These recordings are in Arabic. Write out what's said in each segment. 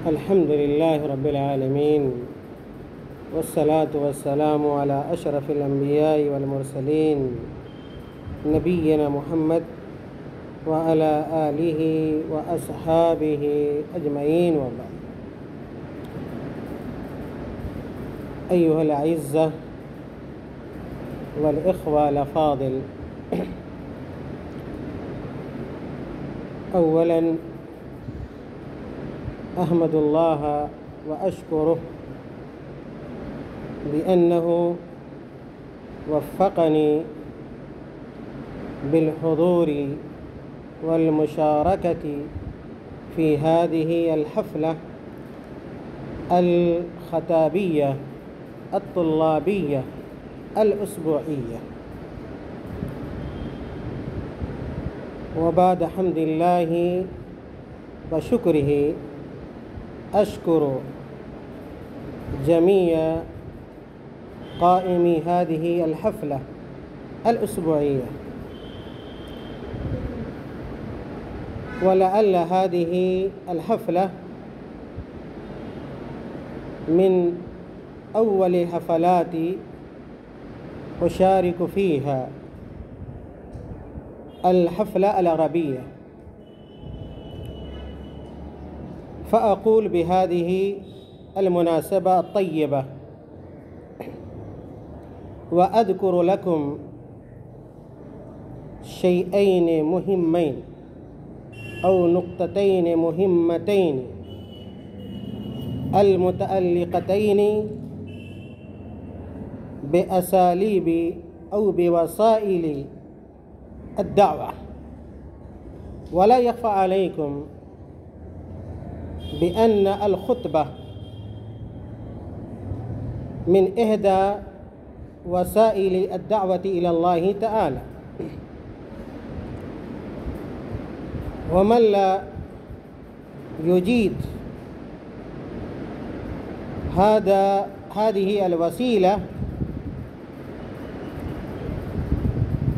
الحمد لله رب العالمين، والصلاة والسلام على أشرف الأنبياء والمرسلين نبينا محمد وعلى آله وأصحابه أجمعين، وبعد. أيها الأعزة والإخوة الأفاضل، أولا أحمد الله وأشكره بأنه وفقني بالحضور والمشاركة في هذه الحفلة الخطابية الطلابية الأسبوعية. وبعد حمد الله وشكره أشكر جميع قائمي هذه الحفلة الأسبوعية، ولعل هذه الحفلة من أول حفلات أشارك فيها الحفلة العربية، فأقول بهذه المناسبة الطيبة وأذكر لكم شيئين مهمين أو نقطتين مهمتين المتعلقتين بأساليب أو بوسائل الدعوة. ولا يخفى عليكم بأن الخطبة من إحدى وسائل الدعوة إلى الله تعالى، ومن لا يجيد هذه الوسيلة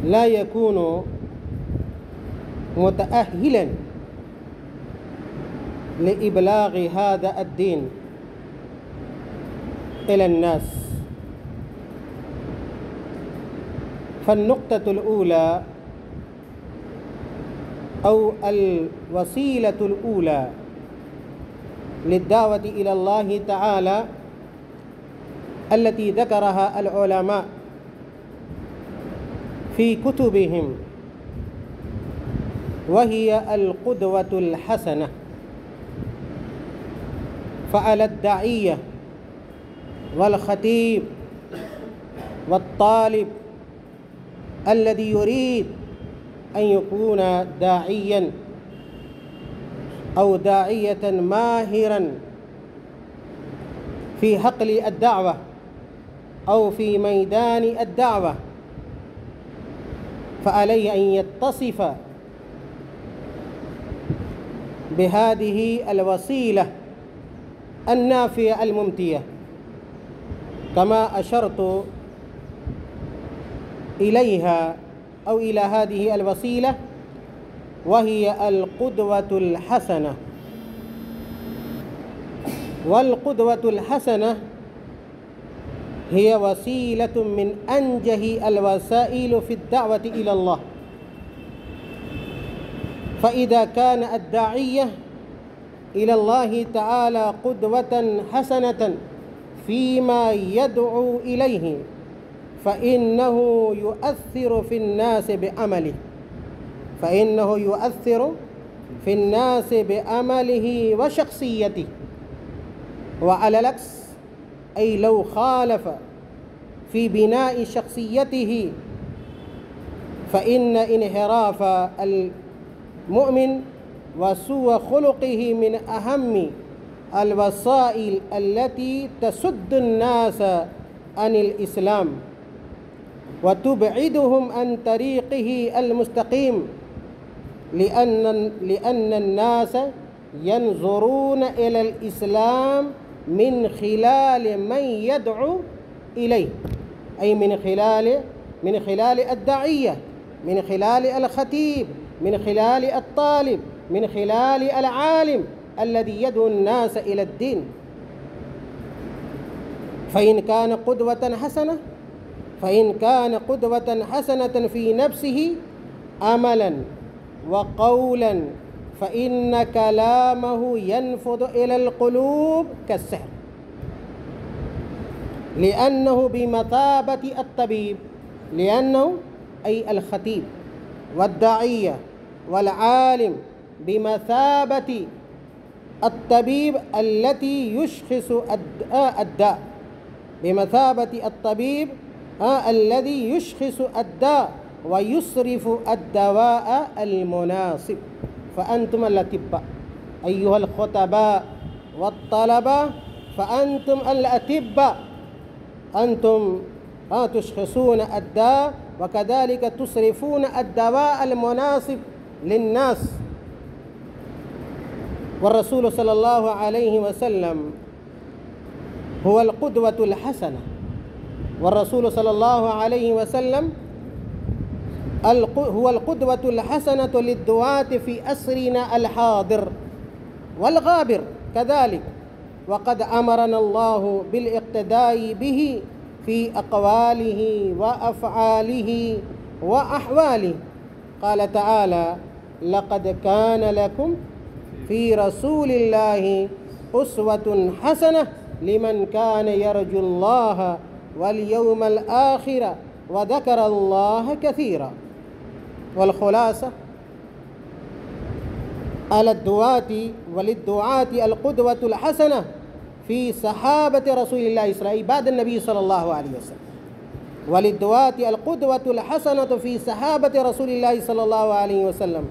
لا يكون متأهلا لإبلاغ هذا الدين إلى الناس. فالنقطة الأولى أو الوسيلة الأولى للدعوة إلى الله تعالى التي ذكرها العلماء في كتبهم، وهي القدوة الحسنة. فعلى الداعية والخطيب والطالب الذي يريد أن يكون داعيا أو داعية ماهرا في حقل الدعوة أو في ميدان الدعوة، فعليه أن يتصف بهذه الوسيلة النافية الممتية كما أشرت إليها أو إلى هذه الوسيلة، وهي القدوة الحسنة. والقدوة الحسنة هي وسيلة من أنجه الوسائل في الدعوة إلى الله. فإذا كان الداعية إلى الله تعالى قدوة حسنة فيما يدعو إليه، فإنه يؤثر في الناس بعمله، وشخصيته. وعلى العكس، أي لو خالف في بناء شخصيته، فإن انحراف المؤمن وسوء خلقه من أهم الوسائل التي تسد الناس عن الإسلام وتبعدهم عن طريقه المستقيم، لأن الناس ينظرون إلى الإسلام من خلال من يدعو إليه، أي من خلال الداعية، من خلال الخطيب، من خلال الطالب، من خلال العالم، الذي يدعو الناس إلى الدين. فإن كان قدوة حسنة في نفسه عملا وقولا فإن كلامه ينفذ إلى القلوب كالسحر، لأنه بمثابة الطبيب، لأنه أي الخطيب والداعية والعالم بمثابة الطبيب التي يشخص الداء، بمثابة الطبيب الذي يشخص الداء ويصرف الدواء المناسب. فأنتم الأطباء أيها الخطباء والطلبة، فأنتم الأطباء، أنتم تشخصون الداء وكذلك تصرفون الدواء المناسب للناس. والرسول صلى الله عليه وسلم هو القدوة الحسنة، والرسول صلى الله عليه وسلم هو القدوة الحسنة للدعاة في عصرنا الحاضر والغابر كذلك، وقد أمرنا الله بالاقتداء به في أقواله وأفعاله وأحواله. قال تعالى: لقد كان لكم في رسول الله أسوة حسنة لمن كان يرجو الله واليوم الآخر وذكر الله كثيرا. والخلاصة على الدعاة وللدعاة القدوة الحسنة في صحابة رسول الله صلى الله عليه وسلم بعد النبي صلى الله عليه وسلم، وللدعاة القدوة الحسنة في صحابة رسول الله صلى الله عليه وسلم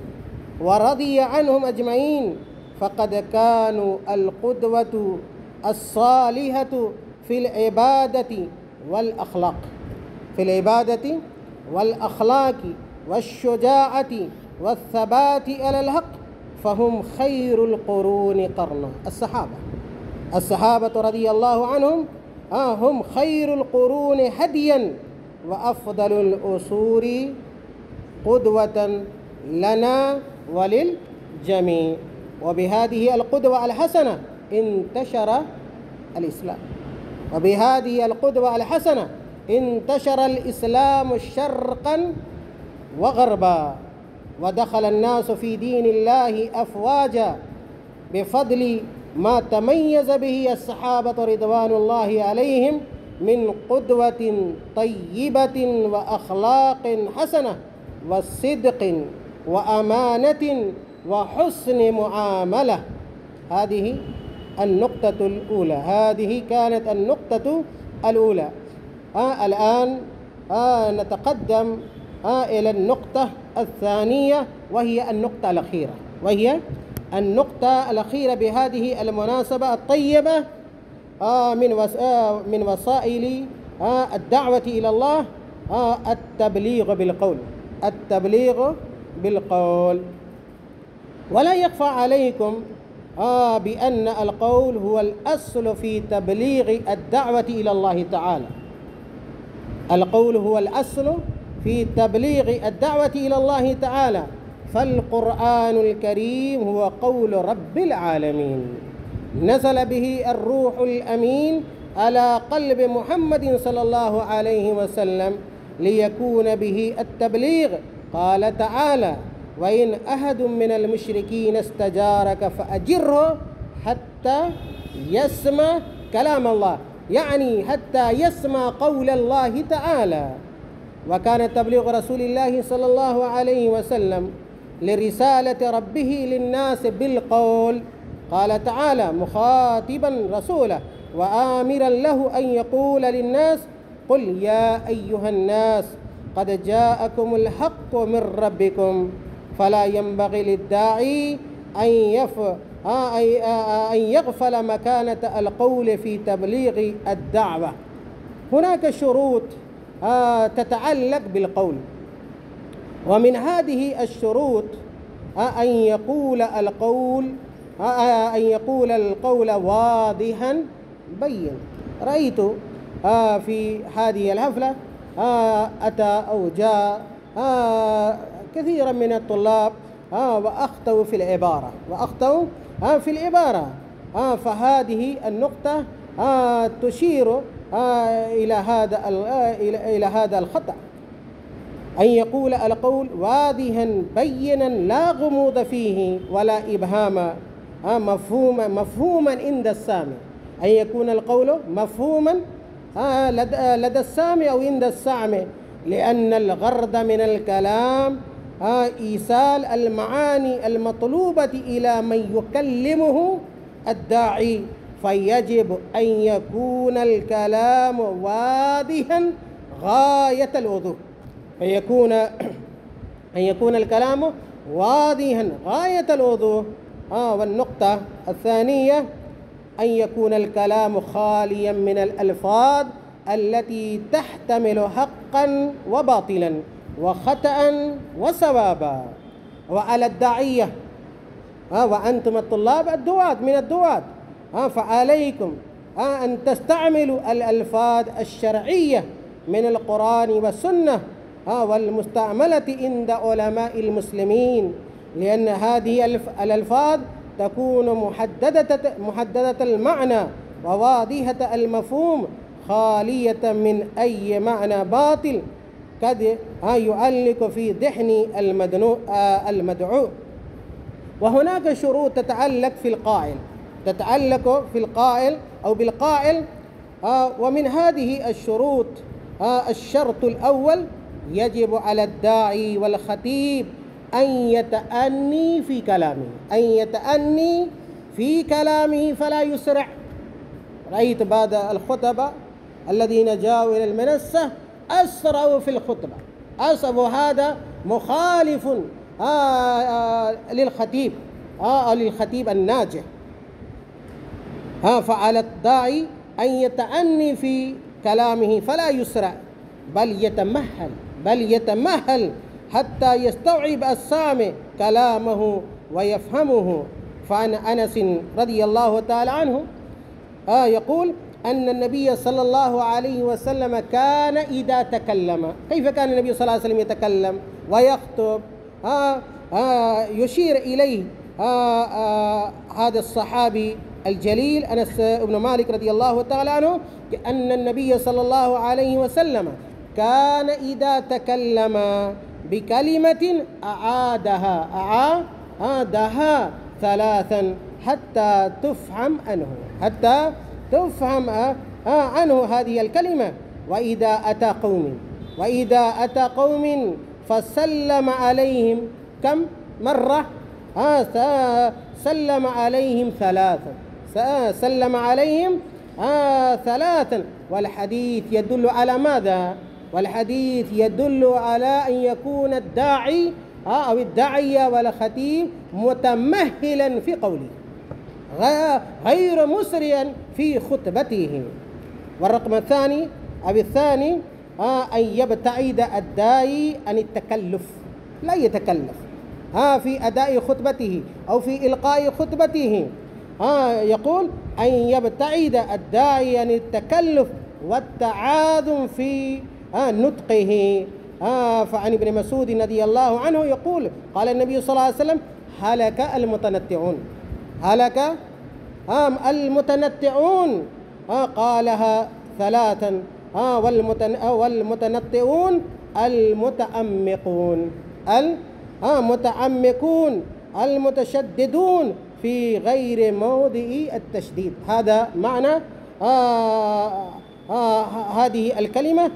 ورضي عنهم أجمعين، فقد كانوا القدوة الصالحة في العبادة والأخلاق، في العبادة والأخلاق والشجاعة والثبات على الحق، فهم خير القرون قرنا. الصحابة رضي الله عنهم هم خير القرون هديا وأفضل الأصول قدوة لنا وللجميع. وبهذه القدوة الحسنة انتشر الإسلام، وبهذه القدوة الحسنة انتشر الإسلام شرقا وغربا، ودخل الناس في دين الله أفواجا بفضل ما تميز به الصحابة رضوان الله عليهم من قدوة طيبة وأخلاق حسنة وصدق وأمانة وحسن معاملة. هذه النقطة الأولى، هذه كانت النقطة الأولى. الآن نتقدم إلى النقطة الثانية، وهي النقطة الأخيرة، وهي النقطة الأخيرة بهذه المناسبة الطيبة من وسائل الدعوة إلى الله، التبليغ بالقول، التبليغ بالقول. ولا يخفى عليكم بأن القول هو الأصل في تبليغ الدعوة إلى الله تعالى. القول هو الأصل في تبليغ الدعوة إلى الله تعالى، فالقرآن الكريم هو قول رب العالمين، نزل به الروح الأمين على قلب محمد صلى الله عليه وسلم ليكون به التبليغ. قال تعالى: وإن أحد من المشركين استجارك فأجره حتى يسمع كلام الله، يعني حتى يسمع قول الله تعالى. وكان تبليغ رسول الله صلى الله عليه وسلم لرسالة ربه للناس بالقول. قال تعالى مخاطبا رسوله وآمرا له أن يقول للناس: قل يا أيها الناس قد جاءكم الحق من ربكم فلا ينبغي للداعي أن يغفل مكانة القول في تبليغ الدعوة. هناك شروط تتعلق بالقول، ومن هذه الشروط أن يقول القول واضحا بين. رأيت في هذه الحفلة أتى أو جاء كثيرا من الطلاب وأخطأوا في العبارة، وأخطأوا في العبارة. فهذه النقطة تشير إلى هذا الخطأ، أن يقول القول واضحا بينا لا غموض فيه ولا إبهام، مفهوما عند السامع، أن يكون القول مفهوما لدى السامع أو عند السامع، لأن الغرض من الكلام إيصال المعاني المطلوبة إلى من يكلمه الداعي، فيجب أن يكون الكلام واضحا غاية الوضوح، أن يكون الكلام واضحا غاية الوضوح. والنقطة الثانية أن يكون الكلام خاليا من الألفاظ التي تحتمل حقا وباطلا وخطأ وصوابا. وعلى الداعية وأنتم الطلاب الدعاة فعليكم أن تستعملوا الألفاظ الشرعية من القرآن والسنة والمستعملة عند علماء المسلمين، لأن هذه الألفاظ تكون محددة المعنى وواضحة المفهوم، خالية من أي معنى باطل قد يعلق في ذهن المدعو. وهناك شروط تتعلق في القائل أو بالقائل، ومن هذه الشروط الشرط الأول: يجب على الداعي والخطيب أن يتأني في كلامه فلا يسرع. رأيت بعض الخطباء الذين جاءوا إلى المنصة أسرعوا في الخطبة، وهذا مخالف للخطيب الناجح. فعلى الداعي أن يتأني في كلامه فلا يسرع، بل يتمهل حتى يستوعب السامع كلامه ويفهمه. فعن أنس رضي الله تعالى عنه يقول أن النبي صلى الله عليه وسلم كان إذا تكلم، كيف كان النبي صلى الله عليه وسلم يتكلم ويخطب؟ يشير إليه هذا الصحابي الجليل أنس بن مالك رضي الله تعالى عنه أن النبي صلى الله عليه وسلم كان إذا تكلم بكلمة أعادها ثلاثا حتى تفهم عنه هذه الكلمة. وإذا أتى قوم فسلم عليهم كم مرة؟ سلم عليهم ثلاثا. والحديث يدل على ماذا؟ والحديث يدل على أن يكون الداعي أو الداعية والخطيب متمهلا في قوله غير مسرعا في خطبته. والرقم الثاني أن يبتعد الداعي عن التكلف، لا يتكلف في أداء خطبته أو في إلقاء خطبته. يقول أن يبتعد الداعي عن التكلف والتعاظم في نطقه. فعن ابن مسعود رضي الله عنه يقول قال النبي صلى الله عليه وسلم: هلك المتنطعون قالها ثلاثا. والمتنطعون المتعمقون المتشددون في غير موضع التشديد. هذا معنى هذه الكلمة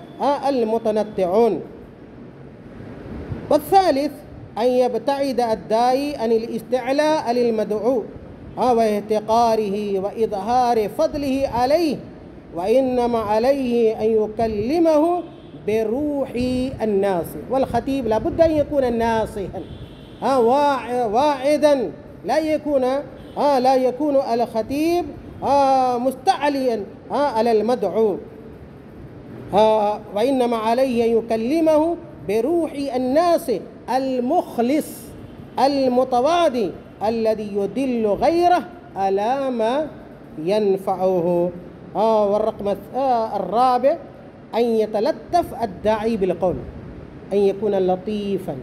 المتنطعون. والثالث أن يبتعد الداعي عن الاستعلاء للمدعو واحتقاره وإظهار فضله عليه، وإنما عليه أن يكلمه بروح الناصح. والخطيب لابد أن يكون ناصحا واعدا، لا يكون الخطيب مستعليا على المدعو، وإنما عليه أن يكلمه بروح الناصح المخلص المتواضع الذي يدل غيره على ما ينفعه. والرقم الرابع أن يتلطف الداعي بالقول، أن يكون لطيفا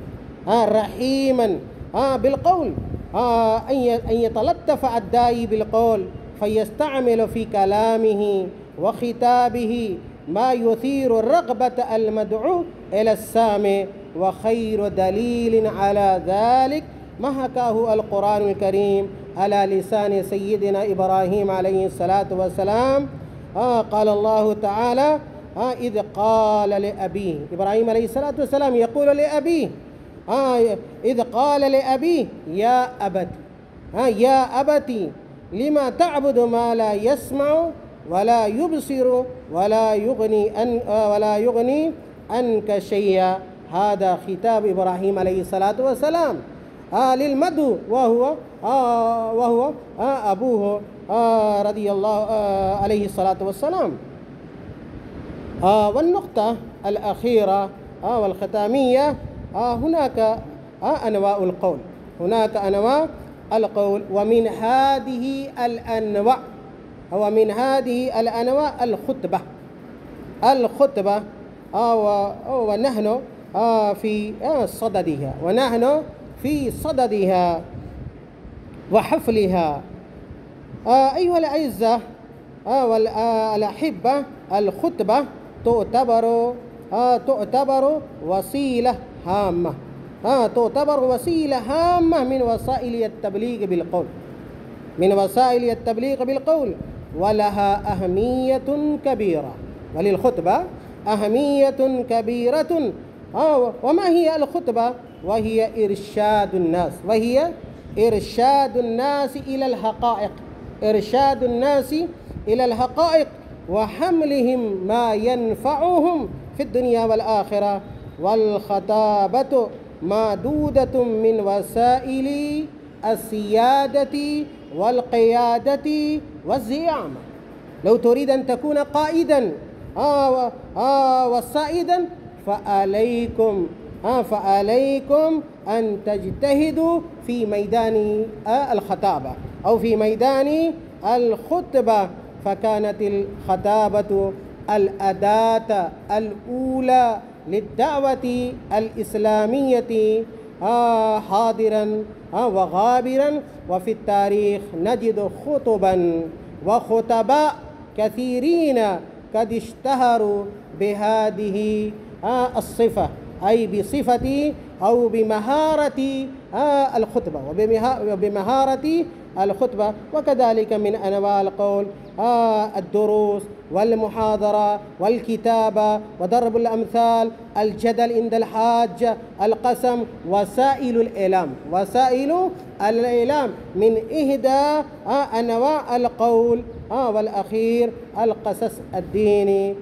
رحيما بالقول، أن يتلطف الداعي بالقول فيستعمل في كلامه وخطابه ما يثير الرغبة المدعو إلى السامع، وخير دليل على ذلك ما حكاه القرآن الكريم على لسان سيدنا إبراهيم عليه الصلاة والسلام. قال الله تعالى: إذ قال لأبيه، إبراهيم عليه الصلاة والسلام يقول لأبيه، إذ قال لأبيه: يا أبت، يا أبتي لما تعبد ما لا يسمع ولا يبصر ولا يغني عنك شيئا. هذا خطاب إبراهيم عليه الصلاة والسلام للمدعو، وهو أبوه رضي الله عليه الصلاة والسلام. والنقطة الأخيرة والختامية، هناك أنواع القول، هناك أنواع القول، ومن هذه الأنواع الخطبة، ونحن في صددها وحفلها. أيها الأعزة والأحبة، الخطبة تعتبر وسيلة هامة، من وسائل التبليغ بالقول، ولها أهمية كبيرة، وللخطبة أهمية كبيرة. وما هي الخطبة؟ وهي إرشاد الناس إلى الحقائق، وحملهم ما ينفعهم في الدنيا والآخرة. والخطابة معدودة من وسائل السيادة والقيادة والزعامة. لو تريد أن تكون قائدا وسائدا، فعليكم أن تجتهدوا في ميدان الخطابة أو في ميدان الخطبة. فكانت الخطابة الأداة الأولى للدعوة الإسلامية حاضرا وغابرا، وفي التاريخ نجد خطبا وخطباء كثيرين قد اشتهروا بهذه الصفة، أي بصفة أو بمهارة الخطبة وبمهارة الخطبة. وكذلك من أنواع القول الدروس والمحاضرة والكتابة وضرب الأمثال، الجدل عند الحاجة، القسم، وسائل الإعلام من إحدى أنواع القول. والأخير القصص الديني.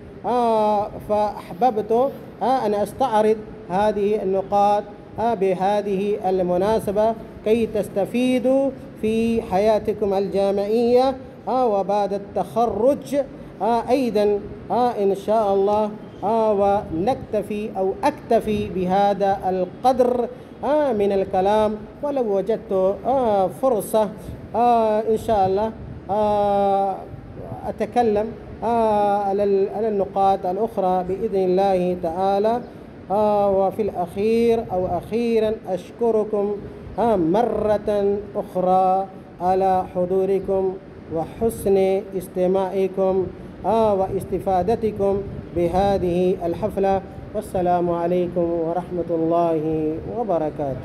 فأحببت أن أستعرض هذه النقاط بهذه المناسبة كي تستفيدوا في حياتكم الجامعية وبعد التخرج أيضا إن شاء الله. ونكتفي أو أكتفي بهذا القدر من الكلام، ولو وجدت فرصة إن شاء الله أتكلم على النقاط الأخرى بإذن الله تعالى. وفي الأخير أو أخيرا أشكركم مرة أخرى على حضوركم وحسن استماعكم واستفادتكم بهذه الحفلة. والسلام عليكم ورحمة الله وبركاته.